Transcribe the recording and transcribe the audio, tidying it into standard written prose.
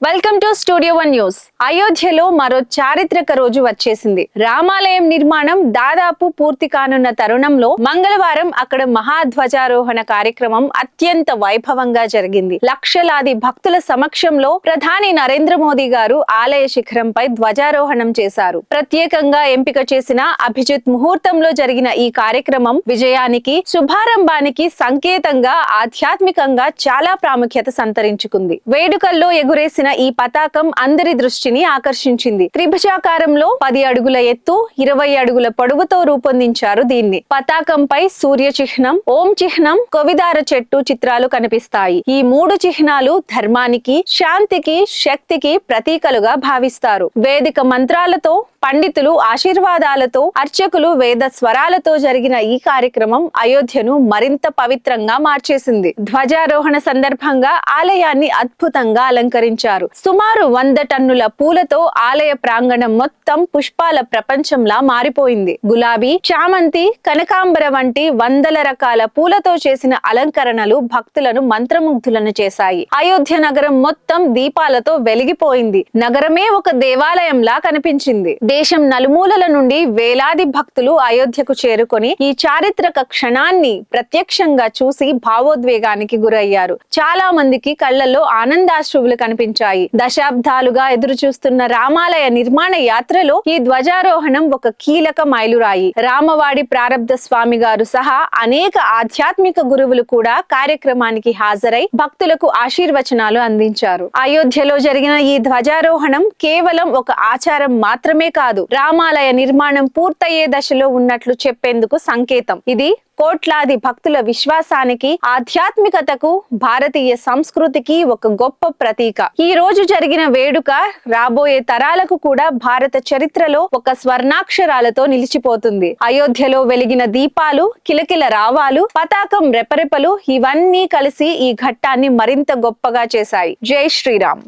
Welcome to studio one news. అయోధ్యలో మరో చారిత్రక రోజు వచ్చేసింది. రామాలయం నిర్మాణం దాదాపు పూర్తి కానున్న తరుణంలో మంగళవారం అక్కడ మహాధ్వజారోహణ కార్యక్రమం అత్యంత వైభవంగా జరిగింది. లక్షలాది భక్తుల సమక్షంలో ప్రధాని నరేంద్ర మోదీ గారు ఆలయ శిఖరంపై ధ్వజారోహణం చేశారు. ప్రత్యేకంగా ఎంపిక చేసిన అభిజిత్ ముహూర్తంలో జరిగిన ఈ కార్యక్రమం విజయానికి, శుభారంభానికి సంకేతంగా ఆధ్యాత్మికంగా చాలా ప్రాముఖ్యత సంతరించుకుంది. వేడుకల్లో ఎగురేసిన ఈ పతాకం అందరి దృష్టిని ఆకర్షించింది. త్రిభుజాకారంలో 10 అడుగుల ఎత్తు, 20 అడుగుల పొడవుతో రూపొందించారు దీన్ని. పతాకంపై సూర్య చిహ్నం, ఓం చిహ్నం, కొవిదార చెట్టు చిత్రాలు కనిపిస్తాయి. ఈ 3 చిహ్నాలు ధర్మానికి, శాంతికి, శక్తికి ప్రతీకలుగా భావిస్తారు. వేదిక మంత్రాలతో, పండితులు ఆశీర్వాదాలతో, అర్చకులు వేద స్వరాలతో జరిగిన ఈ కార్యక్రమం అయోధ్యను మరింత పవిత్రంగా మార్చేసింది. ధ్వజారోహణ సందర్భంగా ఆలయాన్ని అద్భుతంగా అలంకరించారు. సుమారు 100 టన్నుల పూలతో ఆలయ ప్రాంగణం మొత్తం పుష్పాల ప్రపంచంలా మారిపోయింది. గులాబీ, చామంతి, కనకాంబర వంటి వందల రకాల పూలతో చేసిన అలంకరణలు భక్తులను మంత్రముగ్ధులను చేశాయి. అయోధ్య నగరం మొత్తం దీపాలతో వెలిగిపోయింది. నగరమే ఒక దేవాలయంలా కనిపించింది. దేశం నలుమూలల నుండి వేలాది భక్తులు అయోధ్యకు చేరుకొని ఈ చారిత్రక క్షణాన్ని ప్రత్యక్షంగా చూసి భావోద్వేగానికి గురయ్యారు. చాలా మందికి కళ్లలో ఆనందాశ్రువులు కనిపించాయి. దశాబ్దాలుగా ఎదురు చూస్తున్న రామాలయ నిర్మాణ యాత్రలో ఈ ధ్వజారోహణం ఒక కీలక మైలురాయి. రామవాడి ప్రారబ్ధ స్వామి గారు సహా అనేక ఆధ్యాత్మిక గురువులు కూడా కార్యక్రమానికి హాజరై భక్తులకు ఆశీర్వచనాలు అందించారు. అయోధ్యలో జరిగిన ఈ ధ్వజారోహణం కేవలం ఒక ఆచారం మాత్రమే కాదు, రామాలయ నిర్మాణం పూర్తయ్యే దశలో ఉన్నట్లు చెప్పేందుకు సంకేతం. ఇది కోట్లాది భక్తుల విశ్వాసానికి, ఆధ్యాత్మికతకు, భారతీయ సంస్కృతికి ఒక గొప్ప ప్రతీక. ఈ రోజు జరిగిన వేడుక రాబోయే తరాలకు కూడా భారత చరిత్రలో ఒక స్వర్ణాక్షరాలతో నిలిచిపోతుంది. అయోధ్యలో వెలిగిన దీపాలు, కిలకిల రావాలు, పతాకం రెపరెపలు ఇవన్నీ కలిసి ఈ ఘట్టాన్ని మరింత గొప్పగా చేశాయి. జై శ్రీరామ్.